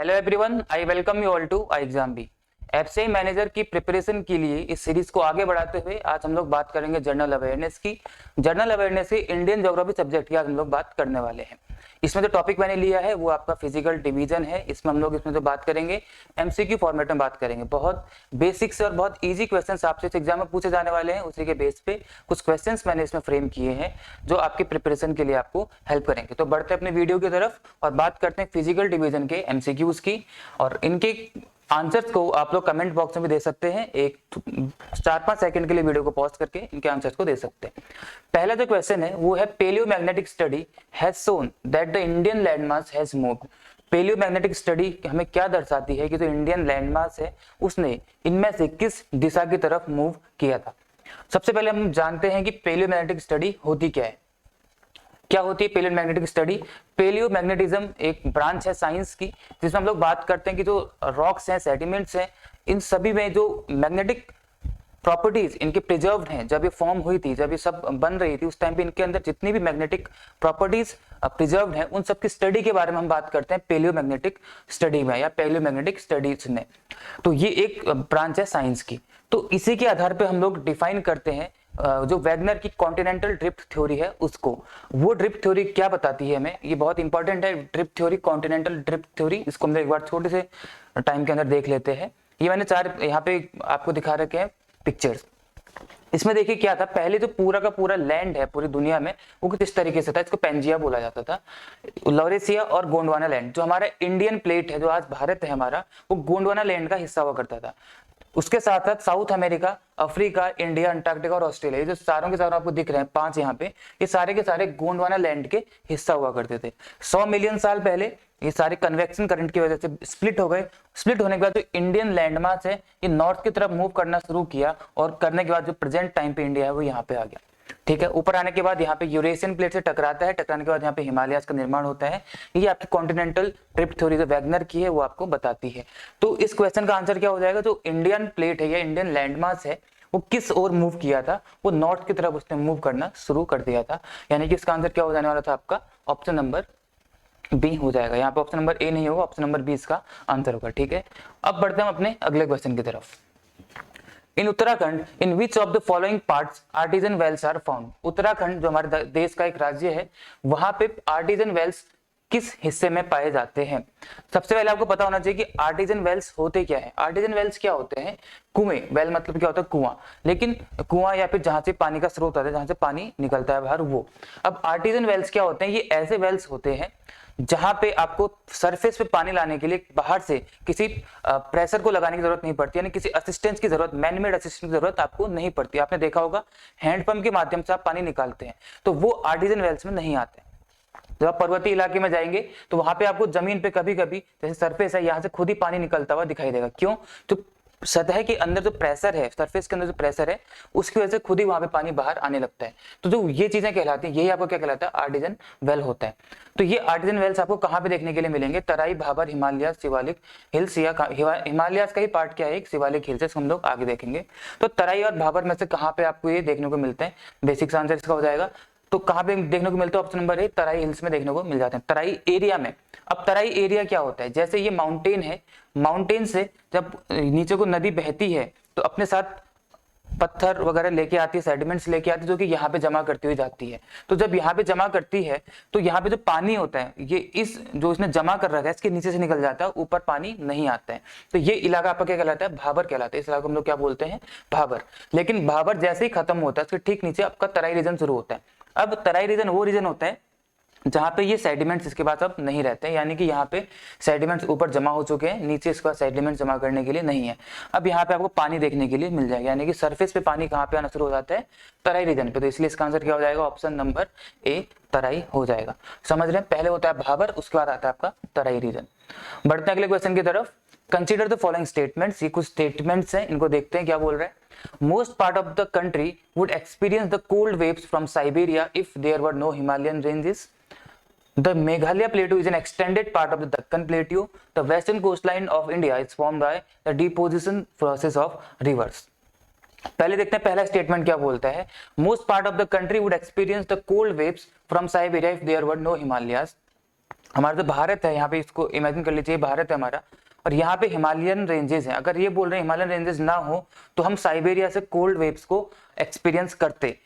Hello everyone, I welcome you all to I exam B. FCI manager की preparation के लिए इस series को आगे बढ़ाते हुए आज हम लोग बात करेंगे जनरल अवेयरनेस की। जनरल अवेयरनेस से इंडियन ज्योग्राफी सब्जेक्ट की आज हम लोग बात करने वाले हैं। इसमें जो टॉपिक मैंने लिया है वो आपका फिजिकल डिवीजन है। इसमें हम लोग इसमें जो बात करेंगे एमसीक्यू फॉर्मेट में बात करेंगे। बहुत बेसिक से और बहुत इजी क्वेश्चंस आपसे इस एग्जाम में पूछे जाने वाले हैं। उसी के बेस पे कुछ क्वेश्चंस मैंने इसमें फ्रेम किए हैं जो आपकी प्रिपरेशन के लिए आपको हेल्प करेंगे। तो बढ़ते अपने वीडियो की तरफ और बात करते हैं फिजिकल डिवीजन के एमसीक्यूज की। और इनके आंसर्स को आप लोग कमेंट बॉक्स में भी दे सकते हैं। एक 4-5 सेकंड के लिए वीडियो को पॉज करके इनके आंसर्स को दे सकते हैं। पहला जो क्वेश्चन है वो है palaeomagnetic study has shown that the Indian landmass has moved. Palaeomagnetic study हमें क्या दर्शाती है कि जो इंडियन लैंडमास है उसने इनमें से किस दिशा की तरफ मूव किया था। सबसे पहले हम जानते हैं कि पैलियोमैग्नेटिक स्टडी होती क्या है। क्या होती है पैलियोमैग्नेटिक स्टडी? पैलियोमैग्नेटिज्म एक ब्रांच है साइंस की जिसमें हम लोग बात करते हैं कि जो रॉक्स हैं, सेडिमेंट्स हैं, इन सभी में जो मैग्नेटिक प्रॉपर्टीज इनके प्रिजर्व्ड हैं। जब ये फॉर्म हुई थी, जब ये सब बन रही थी, उस टाइम पे इनके अंदर जितनी भी मैग्नेटिक प्रॉपर्टीज प्रिजर्व्ड हैं उन सब की स्टडी के बारे में हम बात करते हैं पैलियोमैग्नेटिक स्टडी में या पैलियोमैग्नेटिक स्टडीज में। तो ये एक ब्रांच है साइंस की। तो इसी के आधार पर हम लोग डिफाइन करते हैं जो वैगनर की कॉन्टिनेंटल ड्रिफ्ट थ्योरी है उसको। वो ड्रिफ्ट थ्योरी क्या बताती है हमें, ये बहुत इंपॉर्टेंट है। Drift theory, continental drift theory, इसको हम एक बार छोटे से टाइम के अंदर देख लेते हैं। ये मैंने 4 यहाँ पे आपको दिखा रखे हैं पिक्चर्स। इसमें देखिए क्या था, पहले जो पूरा का पूरा लैंड है पूरी दुनिया में वो कुछ इस तरीके से था। इसको पेंजिया बोला जाता था, लॉरेसिया और गोंडवाना लैंड। जो हमारा इंडियन प्लेट है, जो आज भारत है हमारा, वो गोंडवाना लैंड का हिस्सा हुआ करता था। उसके साथ साथ south America, Africa, India, Antarctica और ऑस्ट्रेलिया, ये जो सारों के सारों आपको दिख रहे हैं 5 यहाँ पे, ये सारे के सारे गोंडवाना लैंड के हिस्सा हुआ करते थे। 100 मिलियन साल पहले ये सारे कन्वेक्शन करंट की वजह से स्प्लिट हो गए। स्प्लिट होने के बाद जो इंडियन लैंडमास है ये नॉर्थ की तरफ मूव करना शुरू किया और करने के बाद जो प्रेजेंट टाइम पे इंडिया है वो यहाँ पे आ गया। ठीक है, ऊपर आने के बाद यहाँ पे यूरेशियन प्लेट से टकराता है, टकराने के बाद यहाँ पे हिमालयाज का निर्माण होता है। ये आपकी कॉन्टिनेंटल ड्रिफ्ट थ्योरी जो वैगनर की है वो आपको बताती है। तो इस क्वेश्चन का आंसर क्या हो जाएगा, जो इंडियन प्लेट है या इंडियन लैंडमास है वो किस ओर मूव किया था, वो नॉर्थ की तरफ उसने मूव करना शुरू कर दिया था। यानी कि इसका आंसर क्या हो जाने वाला था, आपका ऑप्शन नंबर बी हो जाएगा। यहाँ पे ऑप्शन नंबर ए नहीं होगा, ऑप्शन नंबर बी इसका आंसर होगा। ठीक है, अब बढ़ते हैं अपने अगले क्वेश्चन की तरफ। In Uttarakhand in which of the following parts artesian wells are found. Uttarakhand जो हमारे देश का एक राज्य है, वहां पे आर्टिजन वेल्स किस हिस्से में पाए जाते हैं। सबसे पहले आपको पता होना चाहिए कि आर्टिजन वेल्स होते क्या है। आर्टिजन वेल्स क्या होते हैं? कुएं। वेल मतलब क्या होता है? कुआं। लेकिन कुआं या फिर जहां से पानी का स्रोत आता है, जहां से पानी निकलता है बाहर, वो। अब आर्टिजन वेल्स क्या होते हैं? ये ऐसे वेल्स होते हैं जहां पे आपको सरफेस पे पानी लाने के लिए बाहर से किसी प्रेशर को लगाने की जरूरत नहीं पड़ती, यानी किसी असिस्टेंस की जरूरत, मैनमेड असिस्टेंस की जरूरत आपको नहीं पड़ती। आपने देखा होगा हैंडपंप के माध्यम से आप पानी निकालते हैं, तो वो आर्टिजन वेल्स में नहीं आते। जब आप पर्वतीय इलाके में जाएंगे तो वहां पे आपको जमीन पे कभी कभी जैसे सरफेस है, यहाँ से खुद ही पानी निकलता हुआ दिखाई देगा। क्यों? तो सतह के अंदर जो प्रेशर है, सरफेस के अंदर जो प्रेशर है, उसकी वजह से खुद ही वहां पे पानी बाहर आने लगता है। तो जो ये चीजें कहलाती हैं, यही आपको क्या कहलाता है? आर्टिजन वेल होता है। तो ये आर्टिजन वेल्स आपको कहाँ पे देखने के लिए मिलेंगे? तराई, भाबर, हिमालय, शिवालिक हिल्स, या हिमालय का ही पार्ट क्या है, एक शिवालिक हिल्स, हम लोग आगे देखेंगे। तो तराई और भाबर में से कहाँ पे आपको ये देखने को मिलते हैं? बेसिक आंसर इसका हो जाएगा। तो कहां पे देखने को मिलता है? Option number A, Terai hills में देखने को मिल जाते हैं, तराई एरिया में। अब तराई एरिया क्या होता है? जैसे ये माउंटेन है, माउंटेन से जब नीचे को नदी बहती है तो अपने साथ पत्थर वगैरह लेके आती है, सेडिमेंट्स लेके आती है, जो कि यहाँ पे जमा करती हुई जाती है। तो जब यहाँ पे जमा करती है तो यहाँ पे जो पानी होता है ये इस जो इसने जमा कर रखा है इसके नीचे से निकल जाता है, ऊपर पानी नहीं आता है। तो ये इलाका आपका क्या कहलाता है? भाबर कहलाता है। इस इलाके को हम लोग क्या बोलते हैं? भाबर। लेकिन भाबर जैसे ही खत्म होता है उसके ठीक नीचे आपका तराई रीजन शुरू होता है। अब तराई रीजन वो रीजन होता है जहां पे ये सेडिमेंट्स इसके बाद अब नहीं रहते हैं, यानी कि यहाँ पे सेडिमेंट्स ऊपर जमा हो चुके हैं, नीचे इसका सेडिमेंट जमा करने के लिए नहीं है। अब यहाँ पे आपको पानी देखने के लिए मिल जाएगा, यानी कि सरफेस पे पानी कहाँ पे आना शुरू हो जाता है? तराई रीजन पे। तो इसलिए इसका आंसर क्या हो जाएगा? ऑप्शन नंबर ए, तराई हो जाएगा। समझ रहे हैं? पहले होता है भाबर, उसके बाद आता है आपका तराई रीजन। बढ़ते हैं अगले क्वेश्चन की तरफ। Consider the following statements. ये कुछ स्टेटमेंट्स हैं, इनको देखते हैं क्या बोल रहे हैं। Most part of the country would experience the cold waves from Siberia if there were no Himalayan ranges. The Meghalaya Plateau is an extended part of the Deccan Plateau. The western coastline of India is formed by the deposition process of rivers. पहले देखते हैं पहला statement क्या बोलता है। Most part of the country would experience the cold waves from Siberia if there were no Himalayas. हमारा जो भारत है, यहाँ पे इसको इमेजिन कर लीजिए, भारत है हमारा, और यहाँ पे हिमालयन रेंजेस हैं। अगर ये बोल रहे हैं हिमालयन रेंजेस ना हो तो हम साइबेरिया से कोल्ड वेव्स को एक्सपीरियंस करते।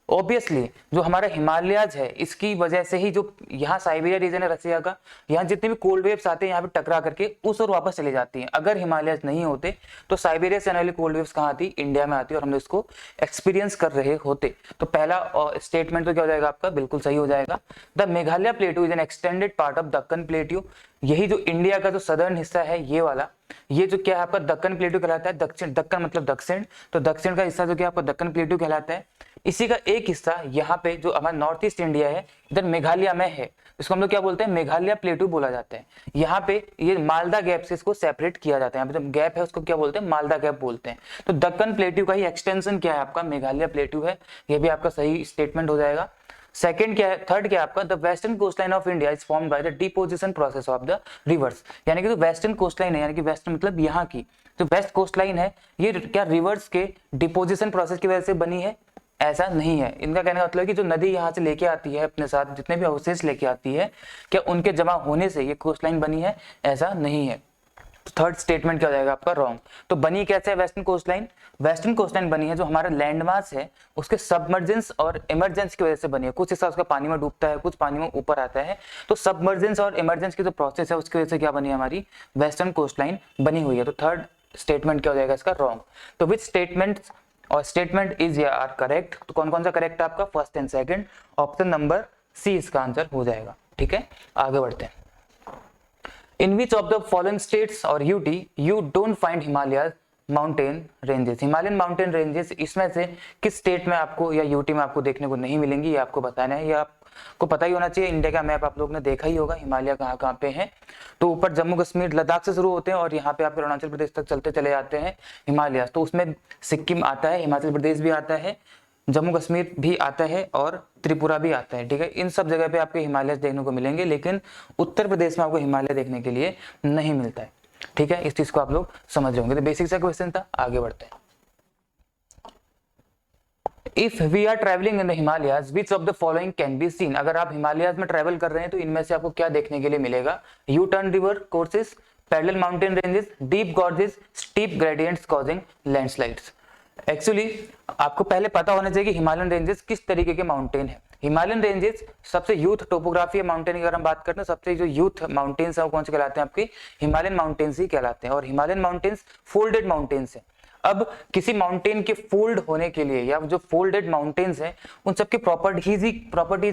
ऑब्वियसली जो हमारा हिमालयाज है इसकी वजह से ही जो यहाँ साइबेरिया रीजन है रसिया का, यहाँ जितने भी कोल्ड वेव्स आते हैं यहाँ पे टकरा करके उस और वापस चले जाती हैं। अगर हिमालयाज नहीं होते तो साइबेरिया से आने वाली कोल्ड वेव्स कहाँ आती, इंडिया में आती, और हम लोग इसको एक्सपीरियंस कर रहे होते। तो पहला स्टेटमेंट तो क्या हो जाएगा आपका, बिल्कुल सही हो जाएगा। The Meghalaya प्लेटू is an extended part of Deccan plateau. यही जो इंडिया का जो सदर्न हिस्सा है ये वाला, ये जो क्या है आपका दक्कन प्लेटू कहलाता है। दक्षिण, दक्कन मतलब दक्षिण, तो दक्षिण का हिस्सा जो क्या आपका दक्कन प्लेटू कहलाता है। इसी का एक हिस्सा यहाँ पे जो हमारा नॉर्थ ईस्ट इंडिया है, इधर मेघालय में है, इसको हम लोग क्या बोलते हैं, मेघालय प्लेटू बोला जाता है। यहाँ पे ये मालदा गैप से इसको सेपरेट किया जाता है। यहाँ पे जो गैप है उसको क्या बोलते हैं, मालदा गैप बोलते हैं। तो दक्कन प्लेटू का ही एक्सटेंशन क्या है आपका, मेघालय प्लेटू है। ये भी आपका सही स्टेटमेंट हो जाएगा। सेकंड क्या है, थर्ड क्या है आपका, the western coastline of India is formed by the deposition process of the reverse. यानी कि जो वेस्टर्न कोस्टलाइन है, यानी कि वेस्टर्न मतलब यहाँ की जो वेस्ट कोस्टलाइन है, ये क्या रिवर्स के डिपोजिशन प्रोसेस की वजह से बनी है, ऐसा नहीं है। इनका कहने का मतलब है कि जो नदी यहाँ से लेके आती है अपने साथ जितने भी अवशेष लेके आती है, क्या उनके जमा होने से ये कोस्टलाइन बनी है, ऐसा नहीं है। तो थर्ड स्टेटमेंट क्या हो जाएगा आपका, रॉन्ग। तो बनी कैसे है वेस्टर्न कोस्टलाइन, वेस्टर्न कोस्टलाइन बनी है जो हमारा लैंडमास है उसके सबमर्जेंस और इमरजेंस की वजह से बनी है। कुछ हिस्सा उसका पानी में डूबता है, कुछ पानी में ऊपर आता है। तो सबमर्जेंस और इमरजेंस की जो प्रोसेस है उसकी वजह से क्या बनी है, हमारी वेस्टर्न कोस्टलाइन बनी हुई है। तो थर्ड स्टेटमेंट क्या हो जाएगा इसका, रॉन्ग। तो विच स्टेटमेंट और स्टेटमेंट इज या आर करेक्ट, तो कौन कौन सा करेक्ट है आपका, first and second. Option number C इसका आंसर हो जाएगा। ठीक है, आगे बढ़ते हैं। In which of the following states और UT you don't find Himalaya mountain ranges, Himalayan mountain ranges इसमें से किस स्टेट में आपको या यूटी में आपको देखने को नहीं मिलेंगी, ये आपको बताना है। ये आपको पता ही होना चाहिए, इंडिया का मैप आप लोगों ने देखा ही होगा, हिमालय कहाँ कहाँ पे हैं। तो ऊपर जम्मू कश्मीर लद्दाख से शुरू होते हैं और यहाँ पे आप अरुणाचल प्रदेश तक चलते चले जाते हैं हिमालय। तो उसमें सिक्किम आता है, हिमाचल प्रदेश भी आता है, जम्मू कश्मीर भी आता है और त्रिपुरा भी आता है। ठीक है, इन सब जगह पे आपको हिमालय देखने को मिलेंगे, लेकिन उत्तर प्रदेश में आपको हिमालय देखने के लिए नहीं मिलता है। ठीक है, इस चीज को आप लोग समझ होंगे। तो बेसिक सा क्वेश्चन था, आगे बढ़ते हैं। If we are travelling in the Himalayas which of the following can be seen, अगर आप हिमालयाज में ट्रेवल कर रहे हैं तो इनमें से आपको क्या देखने के लिए मिलेगा, U turn river courses, parallel mountain ranges, deep gorges, steep gradients causing landslides. Actually आपको पहले पता होना चाहिए कि हिमालयन रेंजेस किस तरीके के माउंटेन है। हिमालयन रेंजेस सबसे यूथ टोपोग्राफी माउंटेन की अगर हम बात करते हैं, सबसे जो यूथ माउंटेन्स है वो कौन से कहलाते हैं, आपके हिमालयन माउंटेन्स ही कहलाते हैं। और हिमालयन माउंटेन्स फोल्डेड माउंटेन्स है। अब किसी माउंटेन के फोल्ड होने के लिए या जो फोल्डेड माउंटेन्स है उन सबकी प्रॉपर्टीज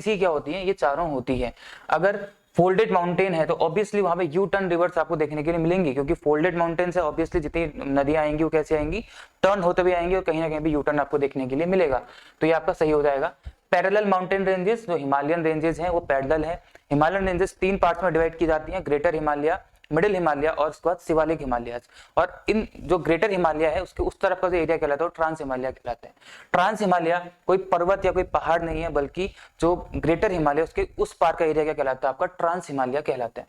ही क्या होती है, ये चारों होती है। अगर फोल्डेड माउंटेन है तो ऑब्वियसली वहां पे यू टर्न रिवर्स आपको देखने के लिए मिलेंगी, क्योंकि फोल्डेड माउंटेन्स है, ऑब्वियसली जितनी नदियां आएंगी वो कैसे आएंगी, टर्न होते हुए आएंगी और कहीं ना कहीं भी यू टर्न आपको देखने के लिए मिलेगा। तो ये आपका सही हो जाएगा। पैरेलल माउंटेन रेंजेस, जो हिमालयन रेंजेस हैं वो पैरेलल है। हिमालयन रेंजेस 3 पार्ट्स में डिवाइड की जाती हैं, ग्रेटर हिमालय, मिडिल हिमालय और उसके बाद शिवालिक हिमालय। और इन जो ग्रेटर हिमालय है उसके उस तरफ का जो एरिया कहलाता है वो ट्रांस हिमालय कहलाता है। ट्रांस हिमालय कोई पर्वत या कोई पहाड़ नहीं है, बल्कि जो ग्रेटर हिमालय उसके उस पार का एरिया क्या कहलाता है, आपका ट्रांस हिमालय कहलाता है।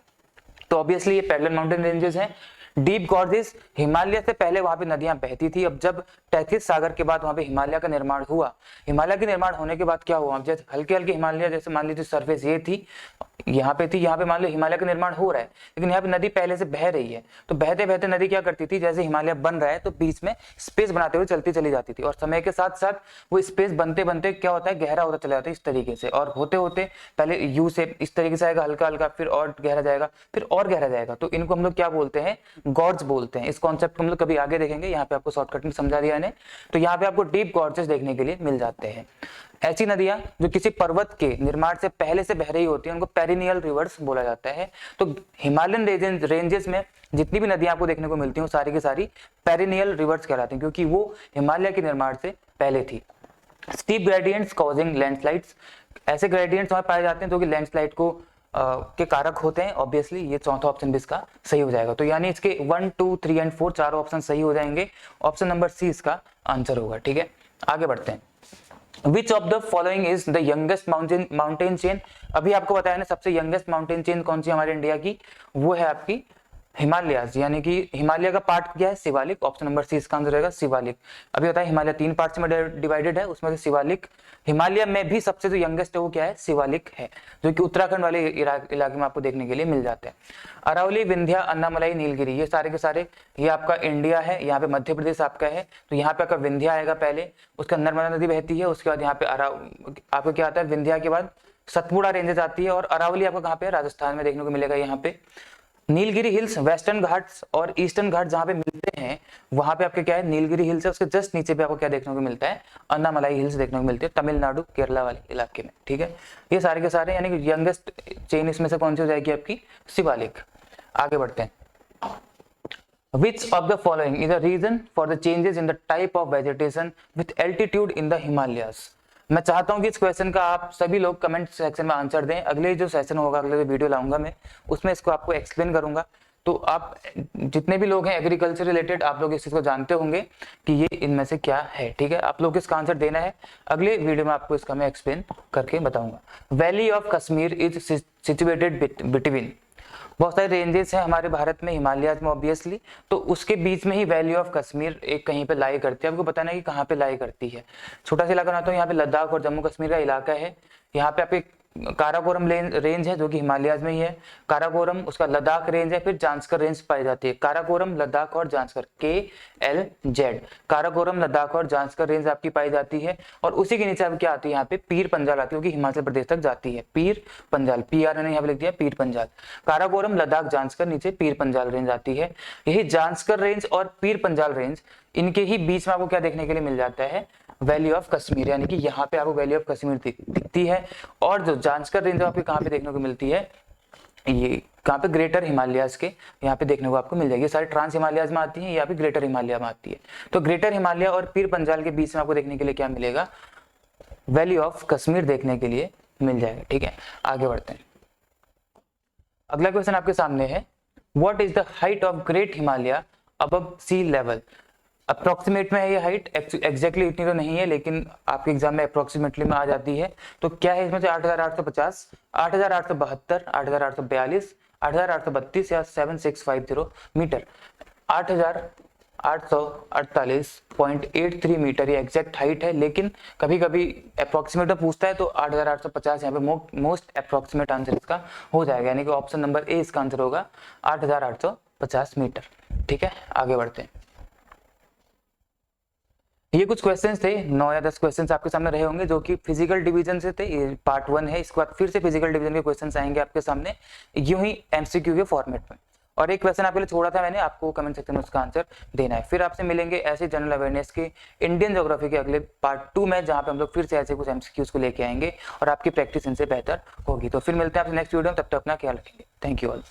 तो ऑब्वियसली ये पैरेलल माउंटेन रेंजेस हैं। डीप गॉर्जेस, हिमालय से पहले वहां पे नदियां बहती थी, अब जब तैतीस सागर के बाद वहां पे हिमालय का निर्माण हुआ, हिमालय के निर्माण होने के बाद क्या हुआ, जैसे हल्के हल्के हिमालय, जैसे मान लीजिए सरफेस ये थी, यहाँ पे थी, यहाँ पे मान लो हिमालय का निर्माण हो रहा है, लेकिन यहाँ पे नदी पहले से बह रही है। तो बहते बहते नदी क्या करती थी, जैसे हिमालय बन रहा है तो बीच में स्पेस बनाते हुए चलती चली जाती थी, और समय के साथ साथ वो स्पेस बनते बनते क्या होता है, गहरा होता चला जाता है इस तरीके से, और होते होते पहले यू से इस तरीके से आएगा हल्का हल्का, फिर और गहरा जाएगा, फिर और गहरा जाएगा। तो इनको हम लोग क्या बोलते हैं, गॉर्ज बोलते हैं। इस कॉन्सेप्ट को हम लोग कभी आगे देखेंगे, यहाँ पे आपको शॉर्टकट में समझा दिया है। तो यहाँ पे आपको डीप गॉर्जेस देखने के लिए मिल जाते हैं। ऐसी नदियां जो किसी पर्वत के निर्माण से पहले से बह रही होती हैं उनको पेरिनियल रिवर्स बोला जाता है। तो हिमालयन रेंजेस में जितनी भी नदियां आपको देखने को मिलती हैं सारी की सारी पेरिनियल रिवर्स कहलाती हैं, क्योंकि वो हिमालय के निर्माण से पहले थी। स्टीप ग्रेडियंट्स कॉजिंग लैंडस्लाइड्स, ऐसे ग्रेडियंट्स वहां पाए जाते हैं जो कि लैंडस्लाइड को के कारक होते हैं। ऑब्वियसली ये चौथा ऑप्शन भी इसका सही हो जाएगा। तो यानी इसके 1, 2, 3 एंड 4 चारों ऑप्शन सही हो जाएंगे। ऑप्शन नंबर सी इसका आंसर होगा। ठीक है, आगे बढ़ते हैं। Which of the following is the youngest mountain chain? अभी आपको बताया ना सबसे यंगेस्ट माउंटेन चेन कौन सी हमारे इंडिया की, वो है आपकी हिमालयाज, यानी कि हिमालय का पार्ट क्या है, शिवालिक। ऑप्शन नंबर सी इसका आंसर रहेगा, शिवालिक। अभी बताया हिमालय 3 पार्ट्स में डिवाइडेड है, उसमें से शिवालिक, हिमालय में भी सबसे जो यंगेस्ट है वो क्या है, शिवालिक है, जो कि उत्तराखंड वाले इलाके में आपको देखने के लिए मिल जाते हैं। अरावली, विंध्या, अन्नामलाई, नीलगिरी, ये सारे के सारे ये आपका इंडिया है। यहाँ पे मध्य प्रदेश आपका है, तो यहाँ पे आपका विंध्या आएगा पहले, उसका नर्मदा नदी बहती है, उसके बाद यहाँ पे आपको क्या आता है, विंध्या के बाद सतपुड़ा रेंजेस आती है, और अरावली आपको कहाँ पे, राजस्थान में देखने को मिलेगा। यहाँ पे नीलगिरी हिल्स, वेस्टर्न घाट्स और ईस्टर्न घाट जहां पे मिलते हैं, वहां पे आपके क्या है, नीलगिरी हिल्स है, उसके जस्ट नीचे पे आपको क्या देखने को मिलता है, अन्नामलाई हिल्स देखने को मिलते हैं, तमिलनाडु केरला वाले इलाके में। ठीक है, ये सारे के सारे, यानी कि यंगेस्ट चेन इसमें से कौन सी हो जाएगी, आपकी शिवालिक। आगे बढ़ते हैं। Which of the following is a reason for the changes in the type of vegetation with altitude in the Himalayas? मैं चाहता हूं कि इस क्वेश्चन का आप सभी लोग कमेंट सेक्शन में आंसर दें। अगले जो सेशन होगा, अगले जो वीडियो लाऊंगा मैं, उसमें इसको आपको एक्सप्लेन करूंगा। तो आप जितने भी लोग हैं एग्रीकल्चर रिलेटेड, आप लोग इस चीज को जानते होंगे कि ये इनमें से क्या है। ठीक है, आप लोग इसका आंसर देना है, अगले वीडियो में आपको इसका मैं एक्सप्लेन करके बताऊंगा। Valley of Kashmir is situated between, बहुत सारे रेंजेस हैं हमारे भारत में, हिमालयाज में ऑब्वियसली, तो उसके बीच में ही वैली ऑफ कश्मीर एक कहीं पे लाई करती है। आपको बताना है कि कहाँ पे लाई करती है। छोटा सा इलाका बनाता हूँ, यहाँ पे लद्दाख और जम्मू कश्मीर का इलाका है। यहाँ पे आपके काराकोरम रेंज है जो कि हिमालयाज में ही है, काराकोरम, उसका लद्दाख रेंज है, फिर जांस्कर रेंज पाई जाती है। काराकोरम, लद्दाख और जांस्कर, KLZ, काराकोरम, लद्दाख और जांस्कर रेंज आपकी पाई जाती है। और उसी के नीचे अब क्या आती है, यहाँ पे पीर पंजाल आती है, क्योंकि हिमाचल प्रदेश तक जाती है। पीर पंजाल, PR मैंने यहाँ पे लिख दिया, पीर पंजाल। काराकोरम, लद्दाख, जांस्कर, नीचे पीर पंजाल रेंज आती है। यही जांस्कर रेंज और पीर पंजाल रेंज, इनके ही बीच में आपको क्या देखने के लिए मिल जाता है, वैली ऑफ कश्मीर, यानी कि यहाँ पे आपको वैली ऑफ कश्मीर दिखती है। और जो जांस्कर रेंज आपको कहाँ पे देखने को मिलती है, ये कहाँ पे, ग्रेटर हिमालयाज के यहाँ पे देखने को आपको मिल जाएगी। सारी ट्रांस हिमालयाज में आती है, या फिर ग्रेटर हिमालय में आती है। तो ग्रेटर हिमालय और पीर पंजाल के बीच में आपको देखने के लिए क्या मिलेगा, वैली ऑफ कश्मीर देखने के लिए मिल जाएगा। ठीक है, आगे बढ़ते हैं। अगला क्वेश्चन आपके सामने है, what is the height of great Himalaya above sea level? Approximate में है ये हाइट, एग्जैक्टली इतनी तो नहीं है, लेकिन आपके एग्जाम में अप्रोक्सीमेटली में आ जाती है। तो क्या है इसमें से, 8850, 8872, 8842, 8832 या 7650 मीटर। 8848.83 मीटर ये एग्जैक्ट हाइट है, लेकिन कभी कभी अप्रोक्सीमेट पूछता है तो 8850 यहाँ पे मोस्ट अप्रोक्सीमेट आंसर इसका हो जाएगा, यानी कि ऑप्शन नंबर ए इसका आंसर होगा, 8850 मीटर। ठीक है, आगे बढ़ते हैं। ये कुछ क्वेश्चंस थे, 9 या 10 क्वेश्चंस आपके सामने रहे होंगे, जो कि फिजिकल डिवीजन से थे। ये पार्ट 1 है, इसके बाद फिर से फिजिकल डिवीजन के क्वेश्चंस आएंगे आपके सामने, यूं ही MCQ के फॉर्मेट में। और एक क्वेश्चन आपके लिए छोड़ा था मैंने, आपको कमेंट सेक्शन में उसका आंसर देना है। फिर आपसे मिलेंगे ऐसे जनरल अवेयरनेस के, इंडियन ज्योग्राफी के अगले पार्ट 2 में, जहां पे हम लोग फिर से ऐसे कुछ MCQs को लेके आएंगे और आपकी प्रैक्टिस इनसे बेहतर होगी। तो फिर मिलते हैं आपसे नेक्स्ट वीडियो में, तब तक अपना ख्याल रखेंगे। Thank you all.